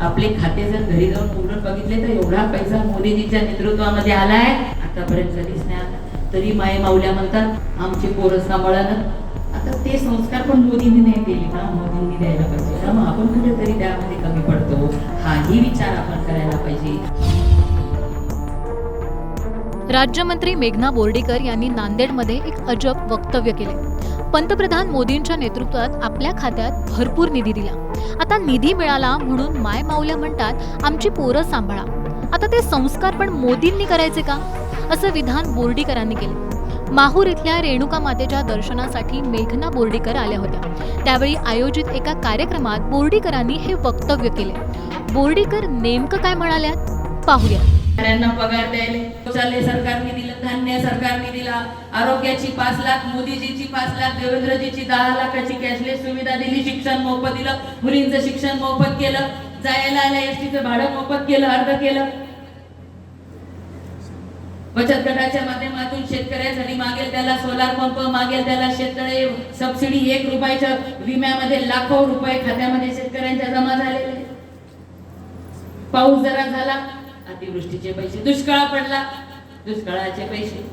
आपले खाते जर घरी जाऊन उघडून बघितले तर एवढा पैसा मोदीजींच्या नेतृत्वामध्ये आलाय, आतापर्यंत कधीच नाही आला. तरी माय माऊल्या म्हणतात आमचे पोरं सांभाळणं. आता ते संस्कार पण मोदींनी नाही दिले ना, मोदींनी द्यायला पाहिजे. त्यामुळे आपण कुठेतरी त्यामध्ये कमी पडतो, हाही विचार आपण करायला पाहिजे. राज्यमंत्री मेघना बोर्डीकर यांनी नांदेडमध्ये एक अजब वक्तव्य केले. पंतप्रधान मोदींच्या नेतृत्वात आपल्या खात्यात भरपूर निधी दिला. आता निधी मिळाला म्हणून माय माऊल्या म्हणतात आमची पोरं सांभाळा. आता ते संस्कार पण मोदींनी करायचे का, असं विधान बोर्डीकरांनी केले. माहूर इथल्या रेणुका मातेच्या दर्शनासाठी मेघना बोर्डीकर आल्या होत्या. त्यावेळी आयोजित एका कार्यक्रमात बोर्डीकरांनी हे वक्तव्य केले. बोर्डीकर नेमकं काय म्हणाल्यात पाहूया. शेतकऱ्यांना पगार द्यायला शौचालय सरकारने दिलं, धान्य सरकारने दिला, आरोग्याची 5 लाख, मोदीजीची 5 लाख, देवेंद्रजीची 10 लाखाची कॅशलेस सुविधा दिली, शिक्षण मोफत दिलं, मुलींचं शिक्षण मोफत केलं, जायला आल्या एसटीचं भाडं मोफत केलं, अर्ध केलं. बचत गटाच्या माध्यमातून शेतकऱ्यासाठी मागेल त्याला सोलार पंप, मागेल त्याला शेततळे सबसिडी, 1 रुपयाच्या विम्यामध्ये लाखो रुपये खात्यामध्ये शेतकऱ्यांच्या जमा झालेले. पाऊस जरा झाला, अतिवृष्टीचे पैसे, दुष्काळ पडला, दुष्काळाचे पैसे.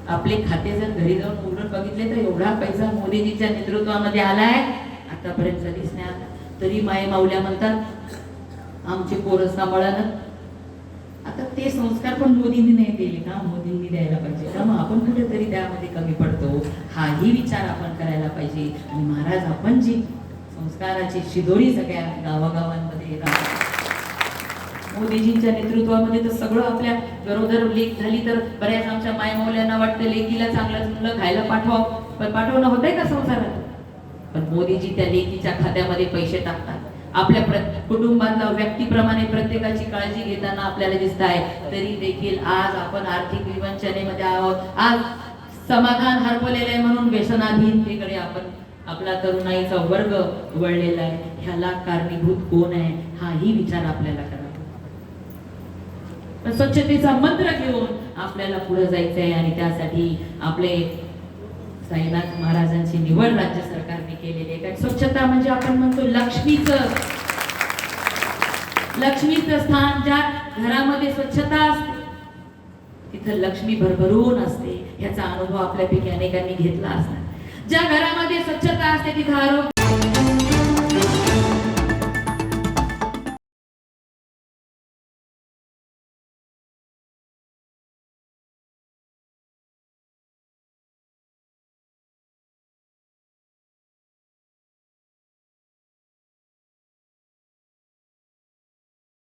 आपले खाते जर घरी जाऊन उघडून बघितले तर एवढा पैसा मोदीजींच्या नेतृत्वामध्ये आलाय, आतापर्यंत कधीच नाही आला. तरी माय माऊल्या म्हणतात आमचे पोरं सांभाळणं. आता ते संस्कार पण मोदींनी नाही दिले ना, मोदींनी द्यायला पाहिजे. त्यामुळे आपण कुठेतरी त्यामध्ये कमी पडतो, हाही विचार आपण करायला पाहिजे. आणि महाराज आपण जी संस्काराची शिदोरी सगळ्या गावागावांमध्ये येतात, मोदीजींच्या नेतृत्वामध्ये तर सगळं आपल्या गरोदर लेख झाली तर बऱ्याच आमच्या मायमाऊल्यांना वाटतं लेकीला चांगलं चांगलं खायला पाठवावं, पण पाठवणं होतंय का संसारात? पण मोदीजी त्या लेकीच्या खात्यामध्ये पैसे टाकतात. आपल्या कुटुंबातल्या व्यक्तीप्रमाणे प्रत्येकाची काळजी घेताना आपल्याला दिसत आहे. तरी देखील आज आपण आर्थिक विवंचनेमध्ये आहोत. आज समाधान हरपलेलं आहे म्हणून व्यसनाधीनतेकडे आपण आपला तरुणाईचा वर्ग वळलेला आहे. ह्याला कारणीभूत कोण आहे, हाही विचार आपल्याला करावा. स्वच्छतेचा मंत्र घेऊन आपल्याला पुढे जायचं आहे. आणि त्यासाठी आपले साईनाथ महाराजांची निवड राज्य सरकारने केलेली आहे. कारण स्वच्छता म्हणजे आपण म्हणतो लक्ष्मीचं स्थान. ज्या घरामध्ये स्वच्छता असते तिथं लक्ष्मी भरभरून असते. याचा अनुभव आपल्यापैकी अनेकांनी घेतला असणार. ज्या घरामध्ये स्वच्छता असते तिथं आरोग्य